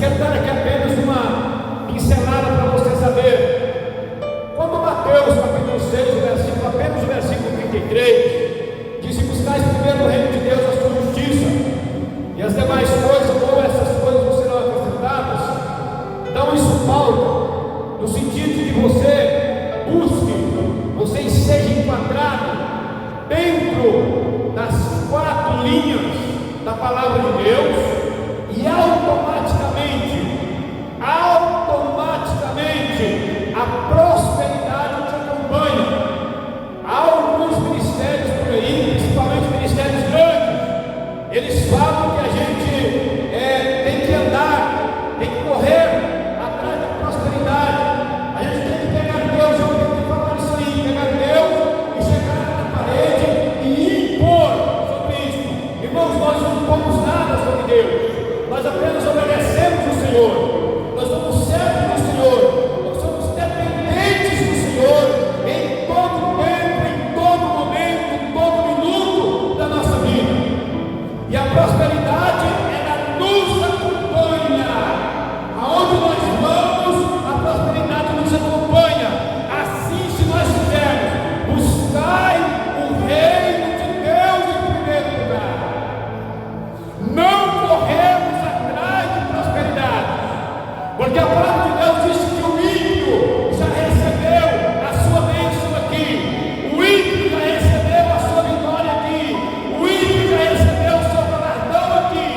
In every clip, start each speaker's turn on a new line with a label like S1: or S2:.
S1: Quero dar aqui apenas uma pincelada linhas da palavra de Deus e automaticamente a prosperidade te acompanha. Há alguns ministérios por aí, principalmente ministérios grandes, eles falam que a gente tem que andar, tem que correr atrás da prosperidade. A gente tem que pegar Deus, eu tenho que falar isso aí, pegar Deus e chegar na parede e impor sobre isso. Irmãos, nós não impomos nada sobre Deus, nós apenas obedecemos o Senhor, nós somos servos do Senhor, nós somos dependentes do Senhor em todo tempo, em todo momento, em todo minuto da nossa vida. E a prosperidade, ela nos acompanha. Aonde nós vamos, a prosperidade nos acompanha. Assim, se nós fizermos, buscai o reino de Deus em primeiro lugar. Não corremos atrás de prosperidade, porque a palavra de Deus diz que o ímpio já recebeu a sua bênção aqui, o ímpio já recebeu a sua vitória aqui, o ímpio já recebeu o seu galardão aqui.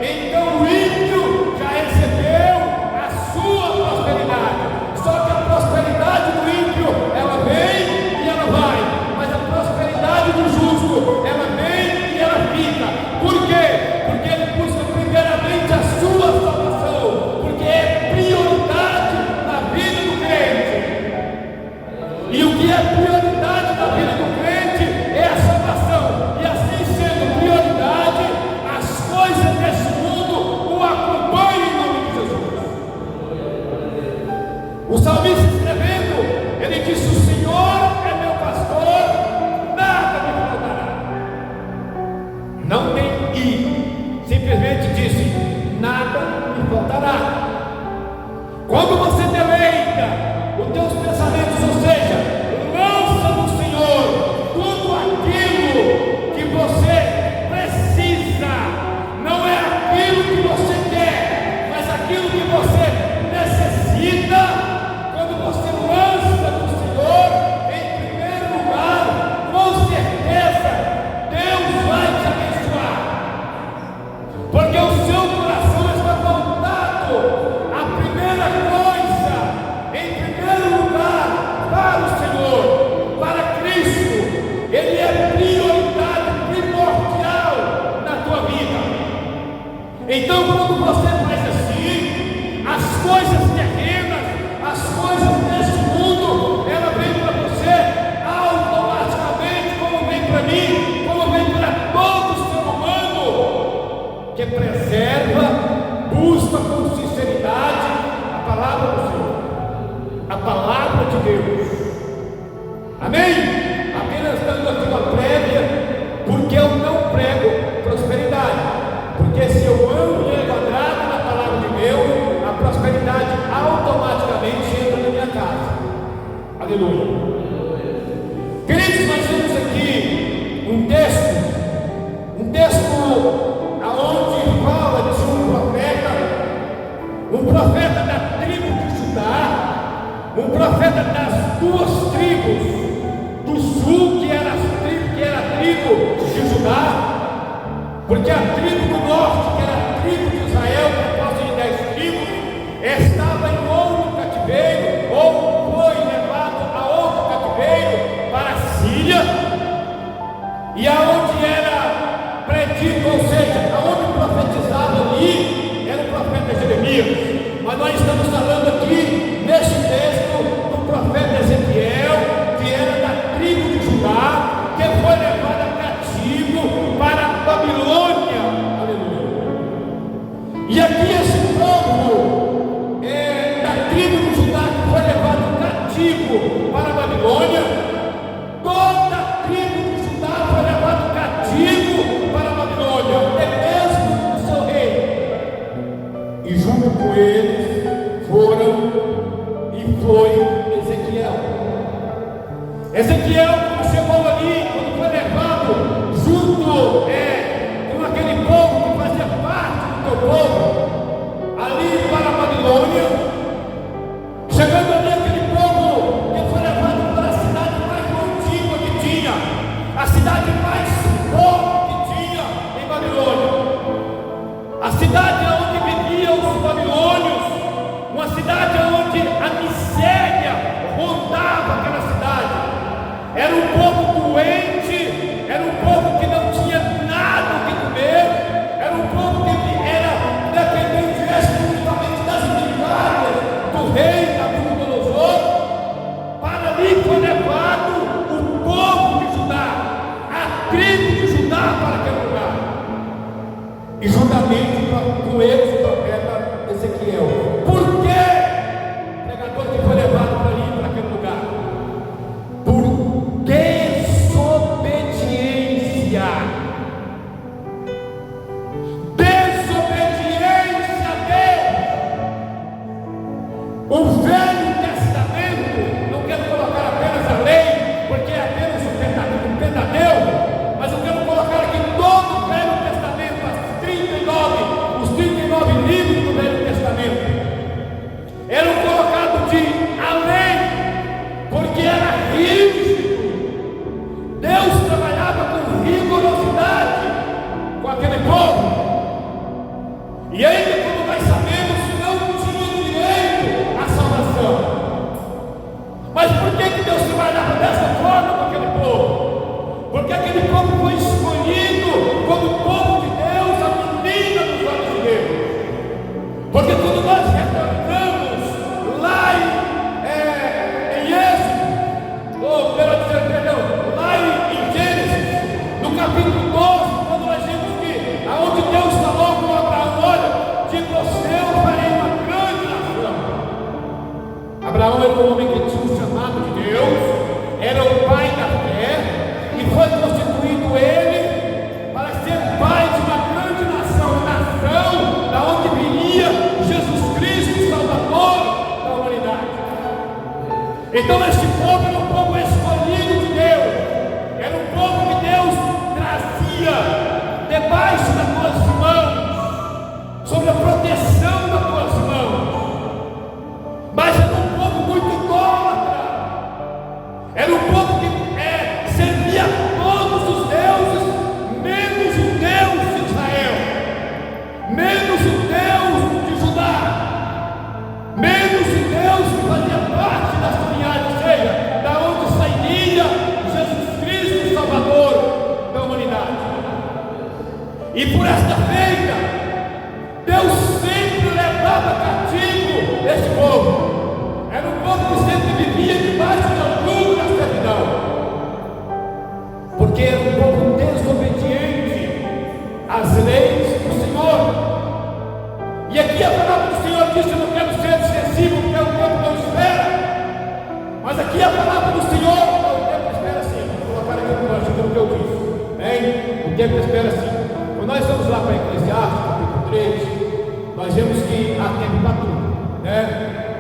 S1: Então o ímpio já recebeu a sua prosperidade. Só que a prosperidade do ímpio, ela vem e ela vai, mas a prosperidade do justo, ela vem e ela fica. Por quê? Porque ele busca primeiramente a sua salvação, porque é prioridade na vida do crente. E o que é prioridade na vida do crente é a salvação. E assim sendo prioridade, as coisas desse mundo o acompanham em nome de Jesus. O salmista escrevendo, ele disse: o Senhor é meu pastor, nada me faltará. Não tem i, simplesmente disse: nada me faltará. Quando você deleita os teus pensamentos, ou seja, lança no Senhor tudo aquilo que você precisa, não é aquilo que você quer, mas aquilo que você necessita. Quando você lança no Senhor em primeiro lugar, com certeza Deus vai te abençoar, porque o seu coração está voltado à primeira coisa, em primeiro lugar, para o Senhor, para Cristo. Ele é prioridade primordial na tua vida. Então, quando você faz assim, as coisas terrenas, as coisas desse mundo, ela vem para você automaticamente, como vem para mim, como vem para todo ser humano que preserva, busca com sinceridade a palavra do Senhor, a palavra de Deus. Amém? Apenas dando aqui uma prévia, porque eu não prego prosperidade. Porque se eu ando enquadrado na palavra de Deus, a prosperidade automaticamente entra na minha casa. Aleluia. Queridos, nós temos aqui um texto aonde fala de um profeta da tribo de Judá, um profeta das duas tribos do sul, que era a tribo de Judá, porque a tribo do norte, que era a tribo de Israel, composta de 10 tribos, estava em outro cativeiro, ou foi levado a outro cativeiro para a Síria, e aonde era predito, ou seja, aonde profetizava ali, era o profeta Jeremias. Mas nós estamos falando aqui, neste texto, do profeta Ezequiel, que era da tribo de Judá, que foi levado cativo para a Babilônia. Aleluia. E aqui esse povo da tribo de Judá, que foi levado cativo para a Babilônia, toda a tribo de Judá foi levado cativo para a Babilônia, até mesmo o seu rei. E junto com ele cidade onde viviam os babilônios, uma cidade onde a miséria rondava aquela cidade. Era um povo doente, era um povo que não tinha nada o que comer, era um povo que era dependente exclusivamente das migalhas do rei Nabucodonosor. Para ali foi levado o povo de Judá, a tribo de Judá para aquele lugar. E juntamente com eles o profeta Ezequiel. Por que o pregador que foi levado para ali, para aquele lugar? Por desobediência. Desobediência a Deus. O Velho Testamento, não quero colocar apenas a lei, porque é apenas o Pentateuco, mas eu quero colocar aqui todo o Velho Testamento, os 39 livros do Velho Testamento, eram colocados de além, porque era rígido. Deus trabalhava com rigorosidade com aquele povo, e ainda, como nós sabemos, não tinha direito à salvação. Mas por que Deus trabalhava dessa forma com aquele povo? Porque aquele povo foi escolhido como povo de Deus, a menina dos olhos de Deus. Porque quando nós retornamos lá em Êxodo, lá em Gênesis, no capítulo 12, quando nós vemos que aonde Deus falou com Abraão: olha, de você eu farei uma grande nação. Abraão era um homem que tinha um chamado de Deus, era o pai da fé, e foi constituído ele para ser pai de uma grande nação, da onde viria Jesus Cristo, Salvador da humanidade. Então este povo era um povo escolhido de Deus, era um povo que Deus trazia debaixo das tuas mãos, sob a proteção das tuas mãos. Mas era um povo muito idólatra, era um povo que servia a todos os deuses, menos o Deus de Israel, menos o Deus de Judá, menos o Deus que fazia parte da sua linhagem, ou seja, da onde sairia Jesus Cristo, Salvador da humanidade. E por esta feita, Deus sempre levava cativo esse povo. Era um povo que sempre vivia debaixo da luz da servidão, porque era um povo desobediente às leis do Senhor. E aqui a palavra do Senhor diz: eu não quero ser sensível, porque o tempo não espera. Mas aqui a palavra do Senhor: o tempo espera sim. Vou colocar aqui no nós, aquilo que eu disse. Bem, o tempo espera sim. Quando nós vamos lá para Eclesiastes, capítulo 3, nós vemos que há tempo para tudo, né?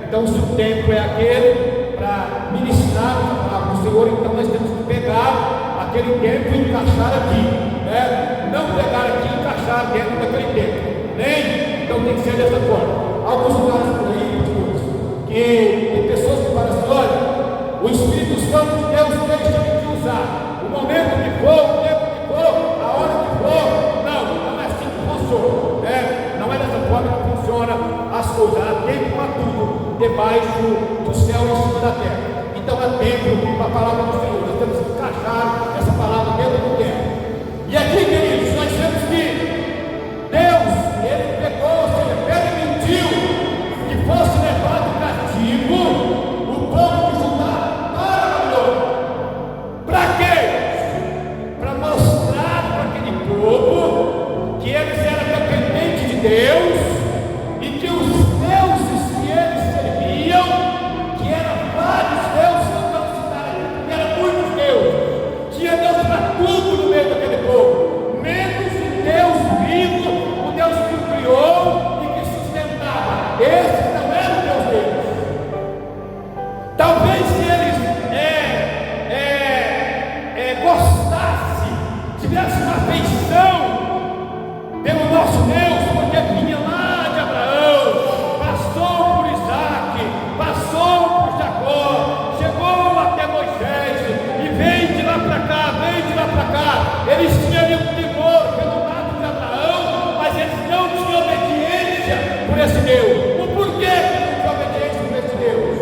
S1: Então, se o tempo é aquele para ministrar a palavra do Senhor, então nós temos que pegar aquele tempo e encaixar aqui, né? Não pegar aqui e encaixar dentro daquele tempo, nem? Então tem que ser dessa forma. Alguns lugares por aí, que tem pessoas que falam assim: olha, o Espírito Santo de Deus deixa de usar o momento que for, o tempo que for, a hora que for. Não é assim que funciona, né? Não é dessa forma que funciona as coisas. Há tempo para tudo debaixo do céu e em cima da terra. Então há tempo para a palavra do Senhor. Nós temos que encaixar essa palavra dentro do tempo. E aqui, queridos, nós temos que Deus, Ele pegou, ou seja, permitiu que fosse levado cativo o povo de Judá para a Babilônia. Para quê? Para mostrar para aquele povo que eles eram dependentes de Deus e que os deuses que eles serviam, que eram vários deuses, não vamos citar aqui, porque eram muitos deuses, tinha Deus para para esse Deus. O porquê que não tinha obediência para esse Deus?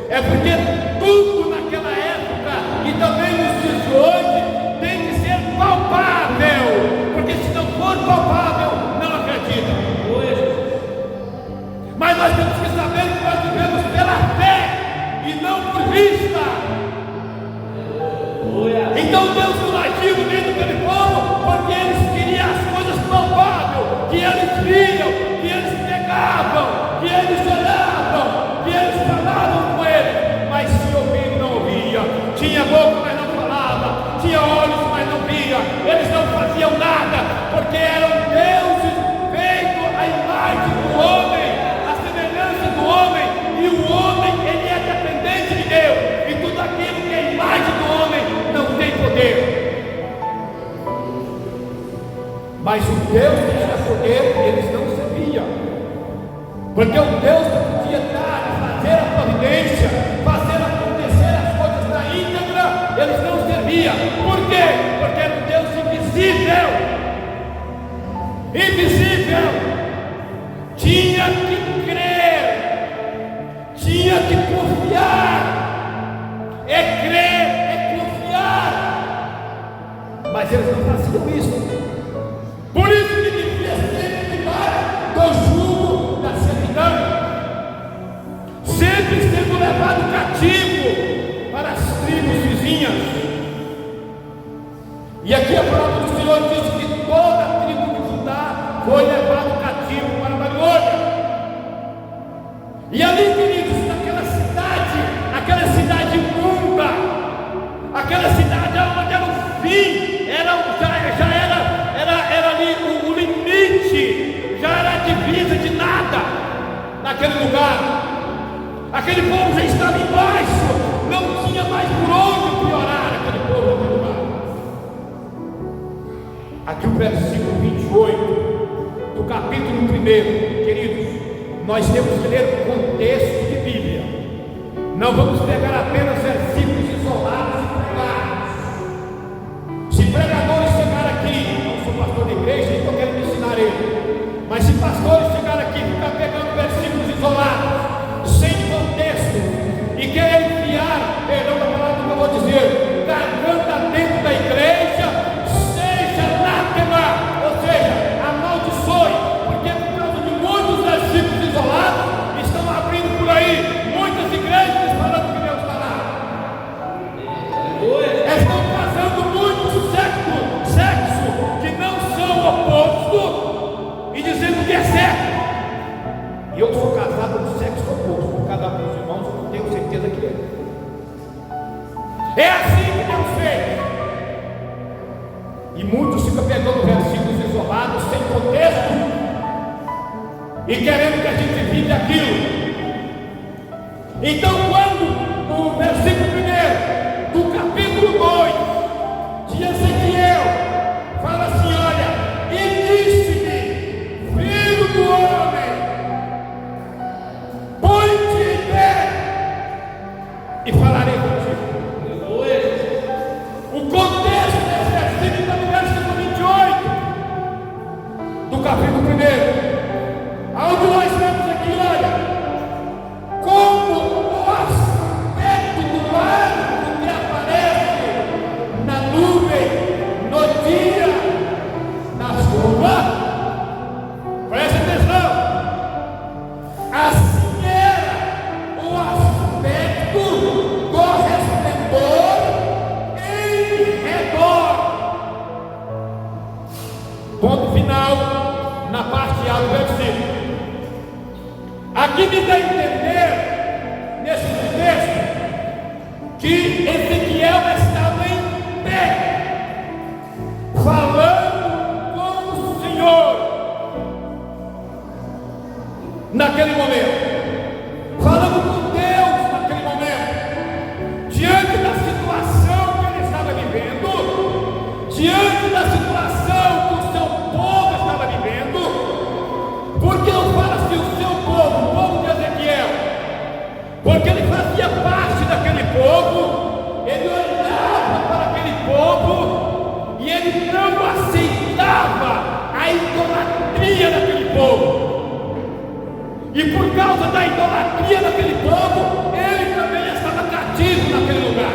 S1: É porque tudo naquela época e também nos dias de hoje tem que ser palpável, porque se não for palpável, não acredita. Mas nós temos que saber que nós vivemos pela fé e não por vista. Então Deus não agiu dentro daquele povo porque eles queriam as coisas palpáveis, que eles viam, que eles pegavam, que eles olhavam, que eles falavam com ele, mas se ouvir não ouvia, tinha boca mas não falava, tinha olhos mas não via, eles não faziam nada, porque eram deuses feitos à imagem do homem, à semelhança do homem, e o homem ele é dependente de Deus, e tudo aquilo que é a imagem do homem não tem poder. Mas o Deus que tinha poder, eles não serviam, porque o Deus que podia dar, fazer a providência, fazer acontecer as coisas na íntegra, eles não serviam. Por quê? Porque era um Deus invisível. Invisível. Tinha que crer, tinha que confiar. É crer, é confiar. Mas eles não faziam isso. Por isso que devia sempre livrar do jugo da servidão, sempre sendo levado cativo para as tribos vizinhas. E aqui a palavra do Senhor diz que toda a tribo de Judá foi levado cativo para a Babilônia. E ali, queridos, aquela cidade imunda, aquela cidade onde era o fim, já era ali o limite, já era a divisa de nada naquele lugar. Aquele povo já estava embaixo, não tinha mais por onde piorar aquele povo naquele lugar. Aqui o versículo 28 do capítulo 1, queridos, nós temos que ler o contexto de Bíblia, não vamos pegar apenas versículos isolados e pregar. Se pregadores chegar aqui, não sou pastor da igreja, então eu quero me ensinar ele, mas se pastores chegar aqui e ficar pegando versículos isolados, sem contexto, e querer enfiar, perdão da palavra que eu vou dizer, garganta dentro da igreja, seja anátema, ou seja, amaldiçoe, porque por causa de muitos versículos isolados, estão abrindo por aí muitas igrejas falando que Deus está lá. Estão fazendo muito sexo que não são opostos e dizendo que é certo. E eu sou casado com sexo oposto, por cada um dos irmãos, eu tenho certeza que é. É assim que Deus fez. E muitos ficam pegando versículos isolados, sem contexto, e querendo que a gente vive aquilo. Então, quando o versículo 1 do capítulo 2 de Ezequiel fala assim: olha, e disse-me, filho do homem, põe-te em pé e falarei contigo. O contexto desse versículo está no versículo 28 do capítulo 1, onde nós vemos aqui, olha, como o aspecto do anjo que aparece na nuvem, no dia, na chuva. Preste atenção. Assim era o aspecto do resplendor em redor. Ponto final na parte A do versículo. Aqui me dá a entender, nesse texto, que Ezequiel estava em pé, falando com o Senhor, naquele momento, falando com Deus naquele momento, diante da situação que ele estava vivendo, diante da situação que o seu povo estava vivendo. Porque eu falo assim, o seu povo, o povo de Ezequiel, porque ele fazia parte daquele povo, ele olhava para aquele povo e ele não aceitava a idolatria daquele povo. causa da idolatria daquele povo, ele também estava cativo naquele lugar.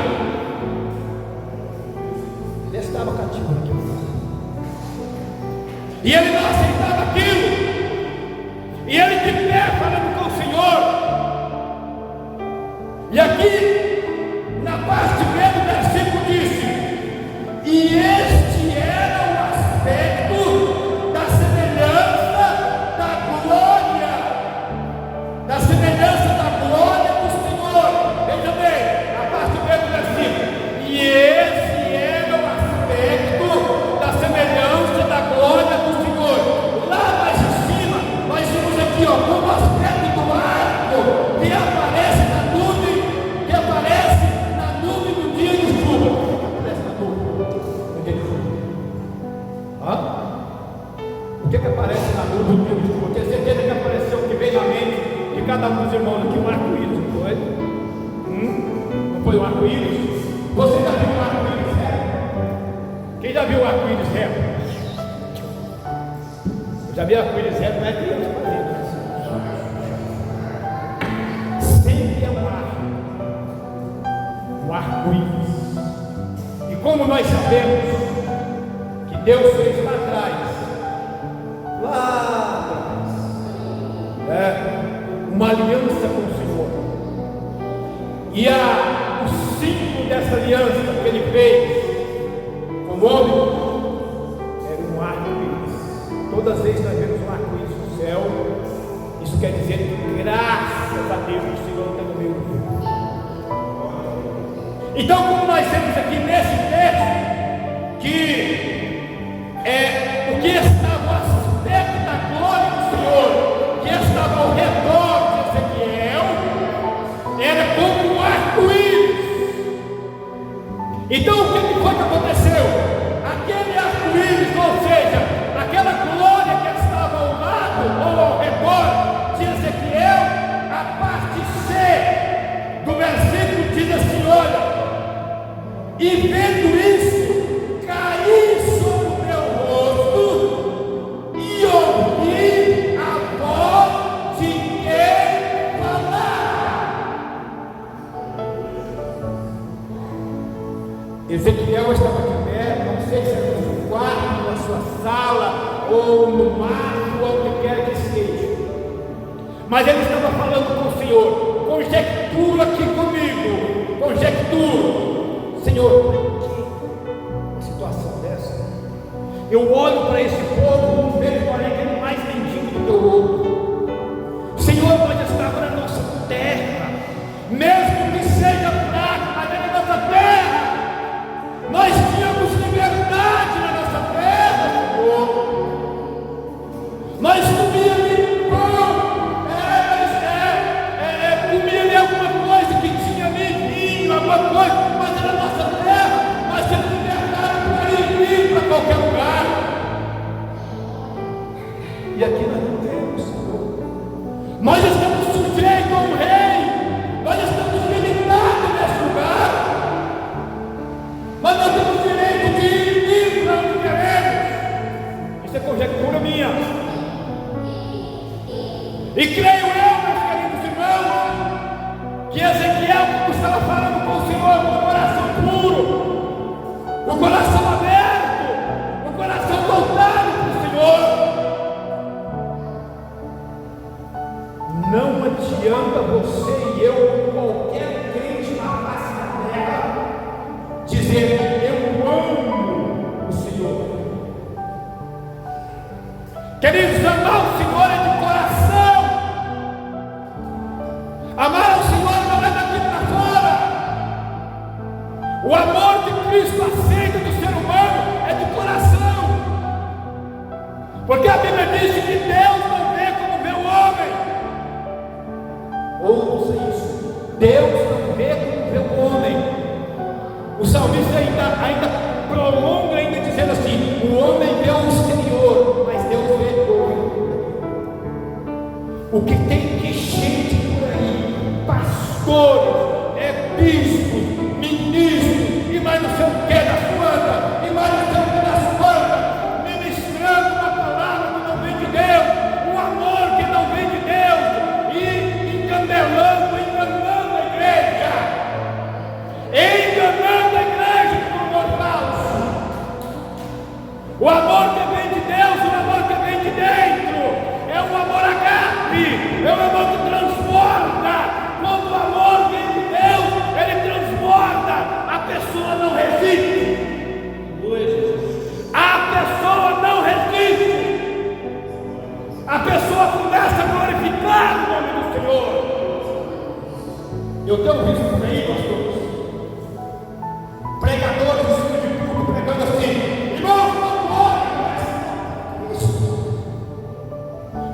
S1: Ele estava cativo naquele lugar. E ele não aceitava aquilo. E ele de pé falando com o Senhor. E aqui, na parte B do versículo disse: e este era o aspecto da semelhança da glória do Senhor. Veja bem, na parte B do versículo: e esse era o aspecto da semelhança da glória do Senhor. Lá mais em cima, nós vimos aqui, como o aspecto do arco que aparece na nuvem, do dia de chuva. Aparece na nuvem do dia de chuva. O que aparece na nuvem do dia de chuva? Eu tenho certeza que apareceu o que veio na mente de cada um dos irmãos aqui, um arco-íris, não foi? Não foi um arco-íris? Você já viu um arco-íris reto? Quem já viu um arco-íris reto? Eu já vi arco-íris reto, não é criança para ver. Sempre é um arco-íris. E como nós sabemos que Deus fez lá atrás, uma aliança com o Senhor, e o símbolo dessa aliança que ele fez com o homem era um arco-íris. Todas as vezes nós vemos um arco-íris no céu, isso quer dizer que graças a Deus o Senhor está no meio do mundo. Então, como nós vemos aqui nesse texto, que o que estava o aspecto da glória do Senhor, que estava ao redor de Ezequiel, era como um arco-íris. Então, o que foi que aconteceu? Aquele arco-íris, ou seja, aquela glória que estava ao lado ou ao redor de Ezequiel, a parte C do versículo diz assim: olha, e vendo isso, caí sobre o meu rosto e ouvi a voz de quem falar. Ezequiel estava aqui perto, não sei se era no seu quarto, na sua sala, ou no mato, ou onde quer que seja. Mas ele estava falando com o Senhor. Conjectura aqui comigo, conjectura. Senhor, uma situação dessa, eu olho para esse povo, vejo aquele mais mendigo do que o outro. Senhor, pode estar na nossa terra, mesmo que seja fraco, mas é na nossa terra. Nós tínhamos liberdade na nossa terra, Senhor. Nós comíamos pão, comíamos alguma coisa que tinha ali vinho, alguma coisa. Para qualquer lugar, e aqui nós não temos, Senhor. Nós estamos sujeitos a um rei, nós estamos limitados nesse lugar, mas nós temos direito de ir para onde queremos. Isso é conjectura minha, e creio eu, meus queridos irmãos, que Ezequiel estava falando com o Senhor com o coração puro, o coração aberto, o coração voltado para o Senhor. Não adianta você e eu, qualquer crente na face da terra, dizer: eu amo o Senhor. Queridos, amar o Senhor é de coração. Amar o Senhor não é daqui para fora. O amor de Cristo aceita do ser humano é de coração, porque a Bíblia diz que Deus não vê como vê o homem. Ouça isso: Deus não vê como vê o homem. O salmista ainda prolonga, dizendo assim: o homem vê o exterior, mas Deus vê o que tem de gente por aí, pastores, bispos, ministros, e mais não sei o que das quantas, e mais não sei o que das quantas, ministrando uma palavra que não vem de Deus, um amor que não vem de Deus, e Eu tenho visto por aí, pastores, pregadores em cima de público pregando assim: irmão,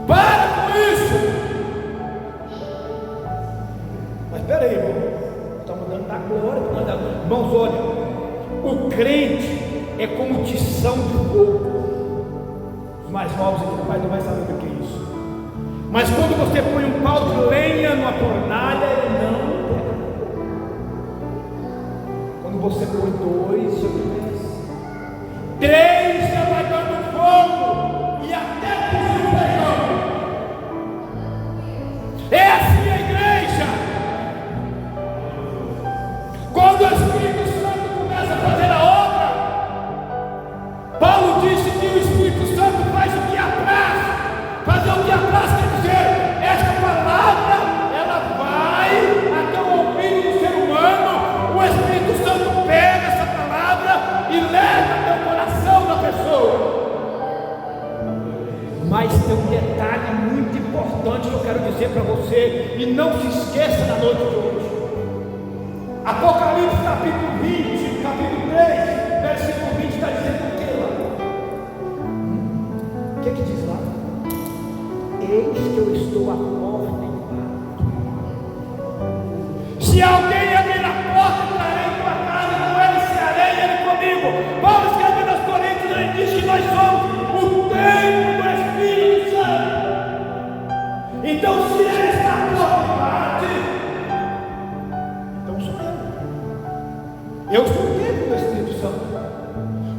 S1: para com isso. Mas espera aí, irmão, estamos dando da glória, irmãos, olha, o crente é como tição de fogo. Os mais novos aqui do pai não vai saber o que é isso. Mas quando você põe um pau de lenha numa fornalha, ele não pega. Quando você põe 2, ou 3, já vai dando fogo e até fugir o feijão. É assim a igreja. Quando o Espírito Santo começa a fazer a obra, Paulo disse que o Espírito Santo faz o que apraz. Fazer o que apraz quer dizer, esta palavra, ela vai até o ouvido do ser humano, o Espírito Santo pega essa palavra e leva até o coração da pessoa. Mas tem um detalhe muito importante que eu quero dizer para você, e não se esqueça na noite de hoje. Apocalipse capítulo 20, capítulo 3, versículo 20 está dizendo o que lá? O que diz lá? Eis que eu estou à porta e bato. Se alguém abrir a porta, entrarei em tua casa, não ele cearei, ele comigo. Paulo escrevendo aos Coríntios, ele diz que nós somos o templo do Espírito Santo. Então, se ele está à porta e bate, então sou eu sou o templo do Espírito Santo.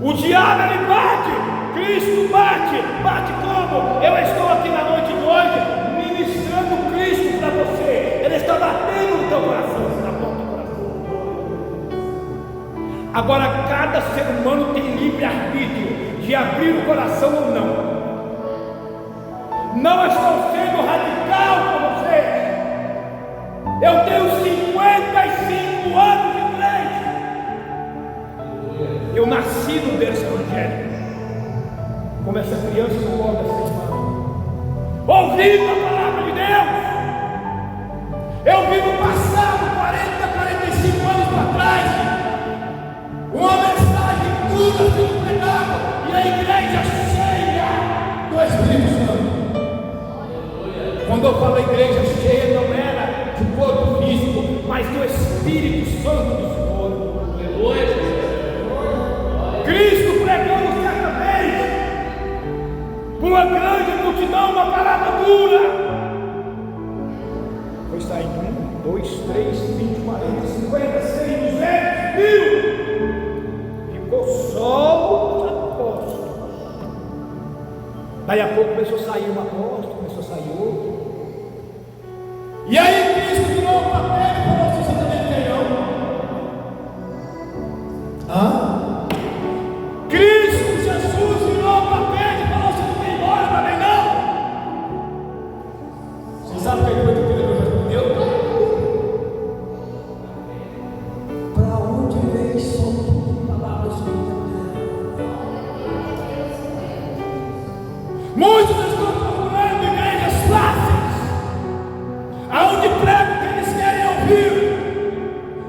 S1: O diabo ele bate, Cristo bate. Bate como? Eu estou aqui na noite de hoje ministrando Cristo para você. Ele está batendo no teu coração, na porta do coração. Agora cada ser humano tem livre arbítrio de abrir o coração ou não. Não estou sendo radical com vocês. Eu tenho 55 anos de igreja. Eu nasci no berço evangélico. Como essa criança não pode ser irmã. Ouvindo a palavra de Deus. Eu vi no passado, 40, 45 anos para trás, uma mensagem dura sendo pregada e a igreja cheia do Espírito Santo. Quando eu falo igreja cheia, não era de corpo físico, mas do Espírito Santo do Senhor. Cristo pregando certa vez, uma grande multidão, uma palavra dura. Foi saindo 1, 2, 3, 20, 40, 50, 100, 200, 1000. Ficou só os apóstolos. Daí a pouco começou a sair um apóstolo, começou a sair outro. E aí Cristo virou o papel e falou: você também tem não? Cristo Jesus virou o papel e falou: você não tem embora também não? Você sabe o que foi que o diretor respondeu? Para onde veio são palavras de Deus? Muitos estão procurando igrejas fáceis, aonde pregam o que eles querem ouvir,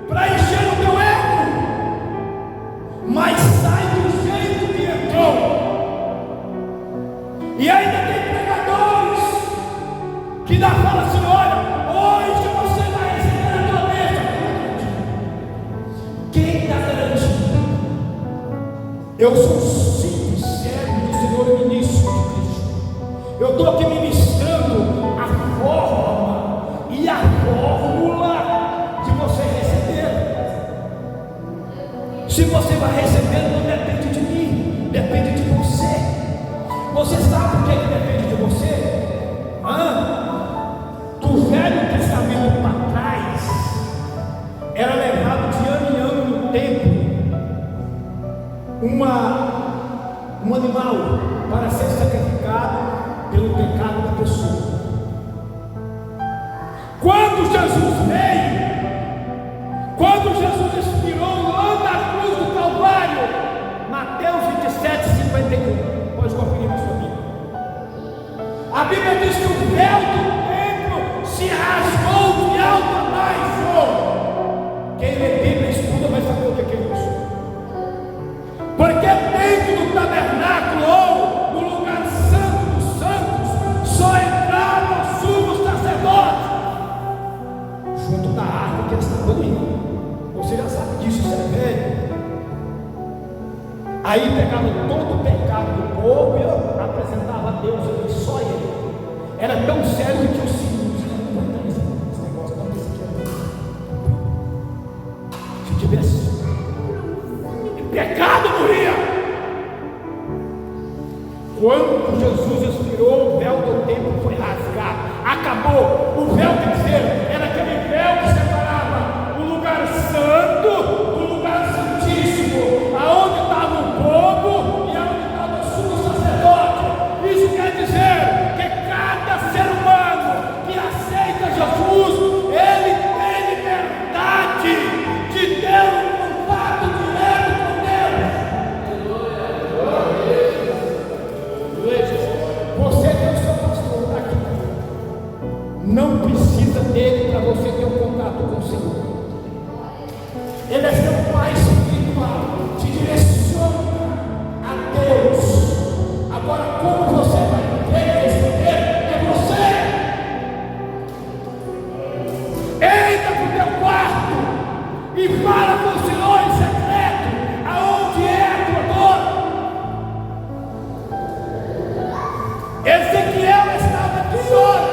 S1: para encher o teu ego, mas sai do jeito que entrou. E ainda tem pregadores que ainda falam assim: olha, hoje você vai receber a tua mesa. Quem está garantindo? Eu sou simples servo do Senhor e ministro de Cristo. Eu estou aqui ministrando a forma e a fórmula de você receber. Se você vai receber, não depende de mim, depende de você. Você sabe o que depende de você? Do Velho Testamento para trás, era levado de ano em ano no templo um animal para ser sacrificado pelo pecado da pessoa. Quando Jesus veio, quando Jesus expirou lá na cruz do Calvário, Mateus 27, 51, pode conferir na sua Bíblia. A Bíblia diz que o véu do templo se rasgou de alto a baixo. Quem lê Bíblia estuda vai saber o que é isso. Porque dentro do tabernáculo ou no lugar santo dos santos só entrava o sumo sacerdote junto da arca que ele estava ali. Você já sabe disso, isso é velho. Aí pegava todo o pecado do povo e apresentava a Deus ali, só ele. Era tão sério que os símbolos não importam esse negócio, não tem isso aqui. Se tivesse pecado, morria. Quando Jesus expirou, o véu do templo foi rasgado, acabou. O véu, quer dizer, era aquele véu que separava o lugar santo do lugar santíssimo, aonde estava o povo e aonde estava o sumo sacerdote. Isso quer dizer que cada ser humano que aceita Jesus, ele tem liberdade de ter um contato direto com Deus. Você tem o seu pastor, está aqui. Não precisa dele para você ter um contato com o Senhor. Ele é seu pai espiritual, te direciona a Deus. Agora, como você vai receber? É você. Entra para o teu quarto e fala com o Senhor em secreto, aonde é a tua dor. Ezequiel estava aqui, olha,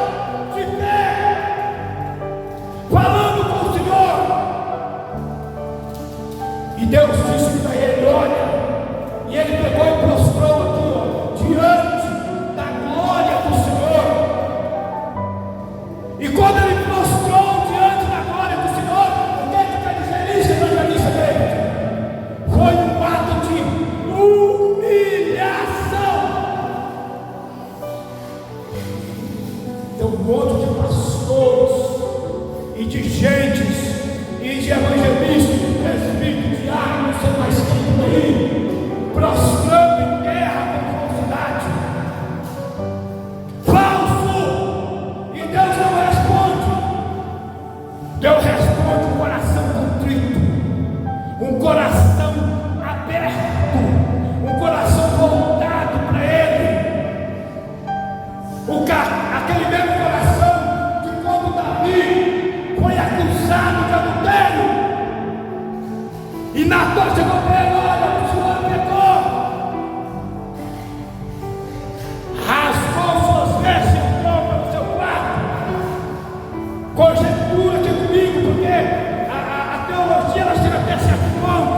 S1: de pé, falando com o Senhor. E Deus disse para ele: olha, e ele pegou e prostrou aqui, ó, diante da glória do Senhor. E quando ele prostrou diante da glória do Senhor, o que é que quer dizer isso, evangelista David? Foi um ato de humilhação. Tem um monte de pastores e de gentes e de evangelistas, de presbíteros, de armas, não sei mais quem por aí, prostrando em terra com falsidade. Falso! E Deus não responde. Deus responde um coração contrito, um coração aberto, um coração voltado para Ele. Aquele mesmo coração que quando Davi foi acusado de adultério, e Natan chegou para ele: olha, o senhor pecou, rasgou suas vestes e entrou para o seu quarto. Conjectura aqui comigo, porque a teologia ela chega até certo ponto,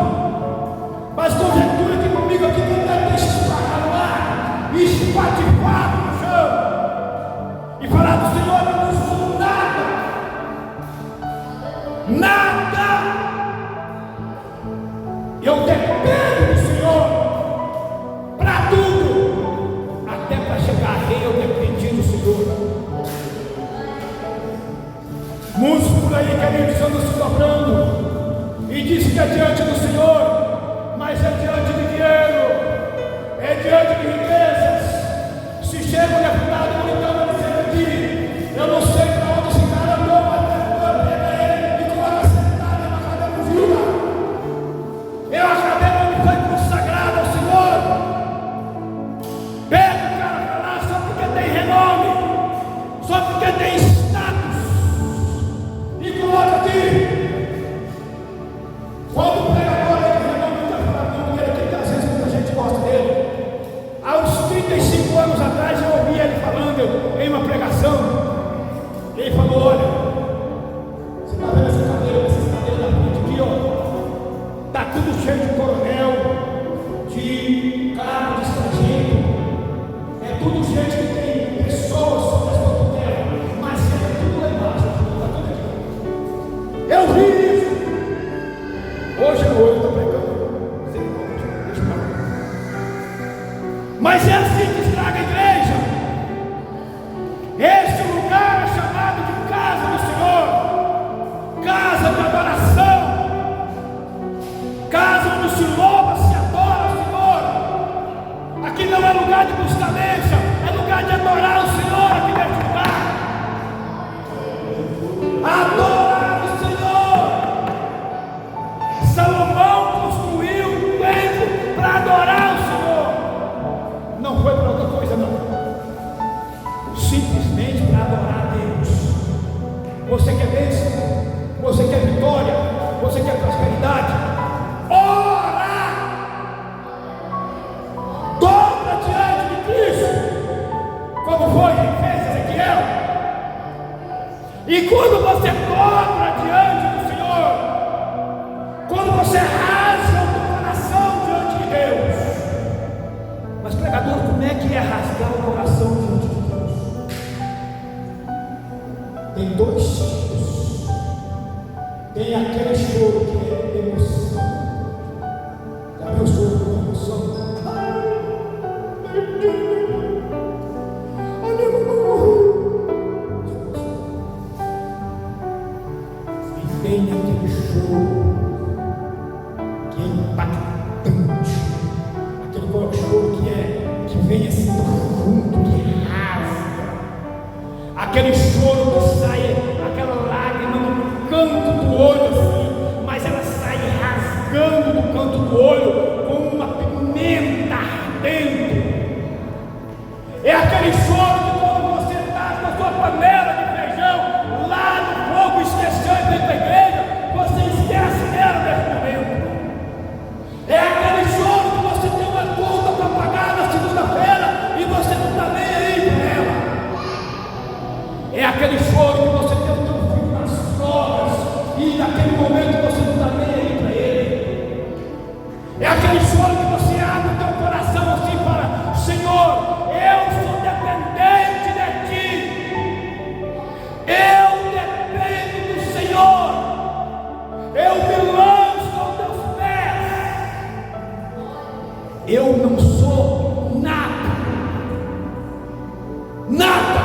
S1: mas conjectura aqui comigo, aqui que ele deve ter esparrado lá e espatifado no chão e falar do Senhor: eu não sou nada, nada. Eu dependo do Senhor para tudo, até para chegar a rei eu dependi do Senhor. Muitos por aí, queridos, andam se dobrando e dizem que é diante do Senhor, mas é diante de dinheiro, é diante de riquezas. Se chega o deputado gritando aqui, eu não sei para onde esse cara andou, mas pega ele e coloca sentado na cadeira de vida. Eu acabei onde foi consagrado ao Senhor. Pega o cara para lá só porque tem renome, só porque tem status, e coloca aqui. Quando o pregador ele renome está falando dele, que às vezes muita gente gosta dele. Há uns 35 anos atrás eu ouvi ele falando em uma pregação. Ele falou: olha, você está vendo essa cadeira da frente aqui, ó? Está tudo cheio de coronel, de cabo, de sargento. É tudo gente que tem pessoas sobre essa tutela, mas é tudo lá embaixo, está tudo aqui. Eu vi isso. Hoje à noite eu estou pregando. Deixa eu falar. Mas é assim que estraga a igreja. Este lugar é chamado de casa do Senhor, casa de adoração, casa onde se louva, se adora o Senhor. Aqui não é lugar de busca bênção, é lugar de E quando você dobra diante do Senhor, quando você rasga o teu coração diante de Deus. Mas pregador, como é que é rasgar o coração diante de Deus? Tem dois tipos. Tem aquele choro que é emoção. Já viu o choro com emoção? E tem aquele choro que é impactante, aquele choro que vem assim do fundo, que rasga, aquele choro que sai, aquela lágrima no canto do olho assim, mas ela sai rasgando no canto do olho como uma pimenta ardendo. É aquele choro que quando você está com a sua panela de feijão lá no fogo esquecendo dentro da igreja, você esquece dela nesse momento. É aquele choro que você tem uma conta para pagar na segunda-feira e você não está nem aí para ela. É aquele choro que você tem o teu filho nas drogas e naquele momento você não está nem aí para ele. É aquele choro que você abre o teu coração assim para: Senhor, eu sou dependente de Ti, eu dependo do Senhor, eu me lanço aos Teus pés, eu não sou nada, nada.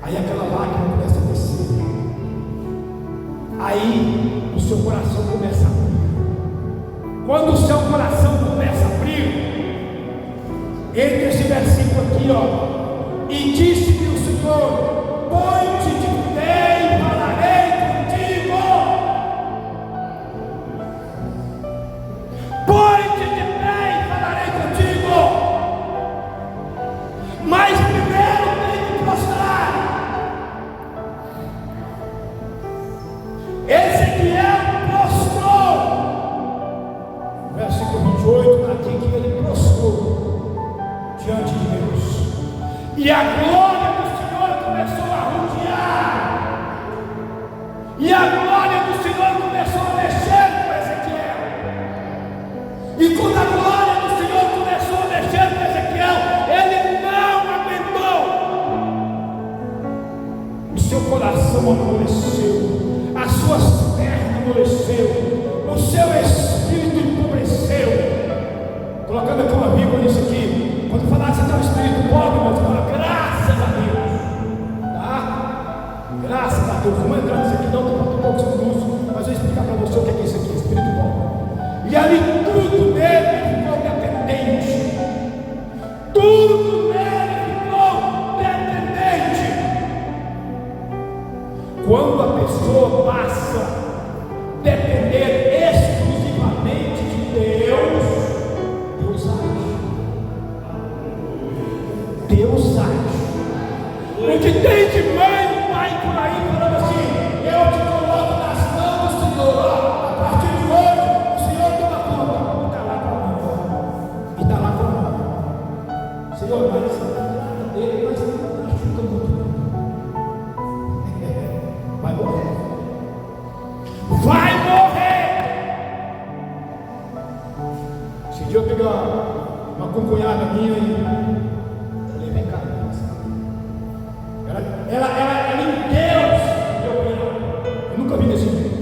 S1: Aí aquela lágrima começa a descer, aí o seu coração começa a abrir. Quando o seu coração começa a abrir, entre esse versículo aqui, ó, e disse-me o Senhor: põe-te de pé e falarei contigo. Põe-te de pé e falarei contigo. Mas primeiro tem que prostrar. Ezequiel prostrou. Versículo 28, aqui que ele prostrou diante de Deus, e a glória do Senhor começou a rodear, e a glória do Senhor começou a mexer com Ezequiel, e quando a glória do Senhor começou a mexer com Ezequiel, ele não aguentou, o seu coração amoleceu, as suas pernas amoleceu, o seu espírito empobreceu. Colocando aqui uma vírgula nisso aqui, quando falar que você tem um espírito pobre, mas fala graças a Deus, tá? Graças a Deus. Vamos entrar nisso aqui, não, que falta um pouco de curso, mas eu vou explicar para você o que é isso aqui, espírito pobre. E ali tudo nele ficou dependente, tudo nele ficou dependente. Quando a pessoa passa a depender exclusivamente de Deus, Deus age. O que tem de mãe, pai por aí falando assim: eu te coloco nas mãos do Senhor, a partir de hoje o Senhor toma conta, e está lá com a mão, e está lá com a mão. Senhor, mas ele machuca muito. Vai morrer. Vai morrer. Esse dia eu peguei uma concunhada minha e ela em Deus, eu nunca vi desse jeito.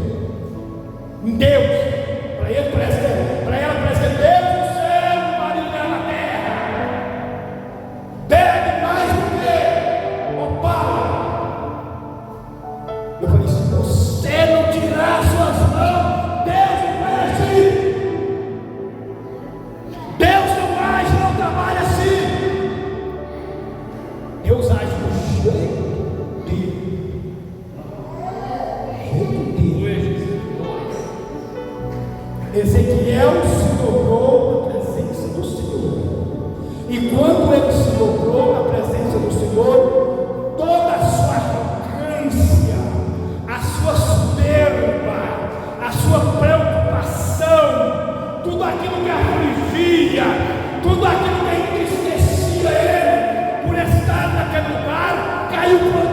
S1: Em Deus, para ela parece que é Deus no céu, o marido dela na terra. Bebe mais do que o Paulo. Eu falei: se você não tirar suas mãos, Deus não vai agir. Deus não age, não trabalha assim. Deus age do jeito dele. Ezequiel se dobrou na presença do Senhor. E quando ele se dobrou na presença do Senhor, toda a sua arrogância, a sua soberba, a sua preocupação, tudo aquilo que afligia, tudo aquilo que entristecia ele por estar naquele lugar, caiu por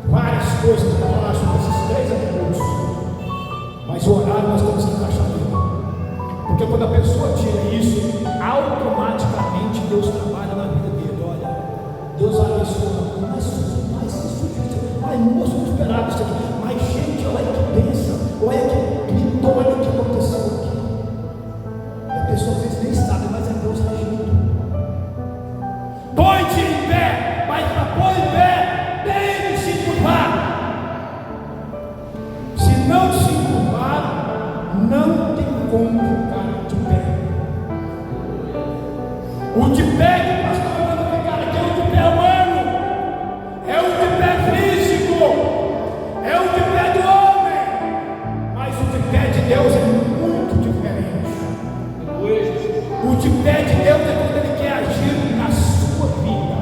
S1: várias coisas para falar sobre esses 3 atributos, mas o horário nós temos que encaixar nele, porque quando a pessoa tira isso, automaticamente Deus trabalha na vida dele. Olha, Deus abençoa, mas moço, não esperava isso aqui, mas gente, olha que bênção, olha que vitória que aconteceu aqui. E a pessoa às vezes nem sabe, mas é Deus agindo. Põe-te em pé, mas para pôr em pé, tem que se curvar. Se não se curvar, não tem como ficar de pé. O de pé que o pastor manda ficar aqui é o de pé humano, é o de pé físico, é o de pé do homem, mas o de pé de Deus é muito diferente. O de pé de Deus é quando Ele quer agir na sua vida,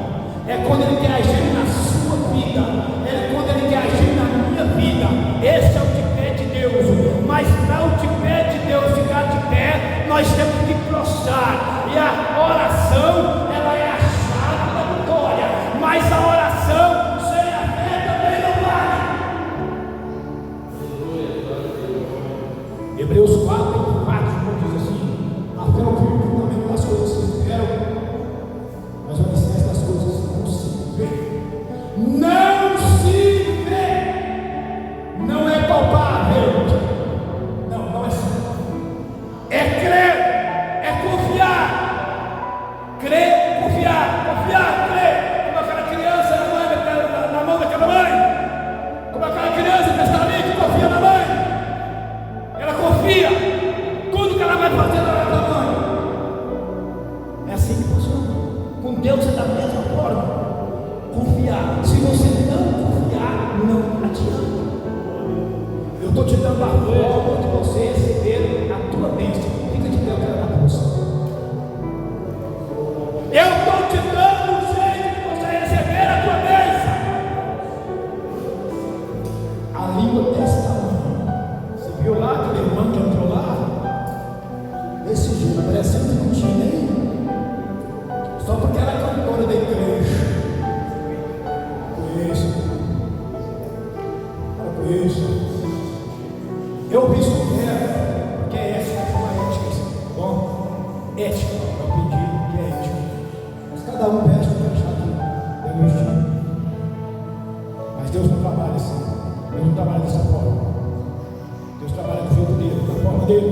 S1: é quando Ele quer agir na sua vida, é quando Ele quer agir na minha vida. Esse é o de pé de Deus. Mas para o de pé de Deus ficar de pé, nós temos que prostrar, e a oração, ela é a chave da vitória, mas a oração sem a fé também não vale. Hebreus 4 diz assim: a fé é o firme fundamento das coisas que se esperam, mas o alicerce das coisas que não se vê. Não se vê, não é palpável, não é assim. É crer, é confiar. Crer, confiar, crer. Como aquela criança na mão daquela mãe, como aquela criança que está ali que confia na mãe. Ela confia, tudo que ela vai fazer na hora da mãe. É assim que funciona. Com Deus é da mesma forma. Confiar. Se você não confiar, não adianta. Eu estou te dando a forma de você receber a tua bênção. Fica de Deus na bolsa. Eu estou te dando um jeito de você receber a tua bênção. A língua desse tamanho. Você viu lá aquele irmão que entrou lá? Desse jeito, parecendo que não tinha nem. Só porque era cantora da igreja. Conheço. Eu vi isso porque é ética, chama ética, tá bom? Ética, eu aprendi que é ética. Mas cada um veste o que achar que é meu estilo. Mas Deus não trabalha assim. Deus não trabalha dessa forma. Deus trabalha do jeito dele, da forma dele.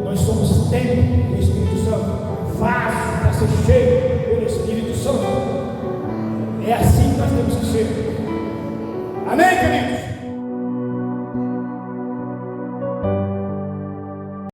S1: Nós somos templo do Espírito Santo, vaso para ser cheio pelo Espírito Santo. É assim que nós temos que ser. Amém, queridos?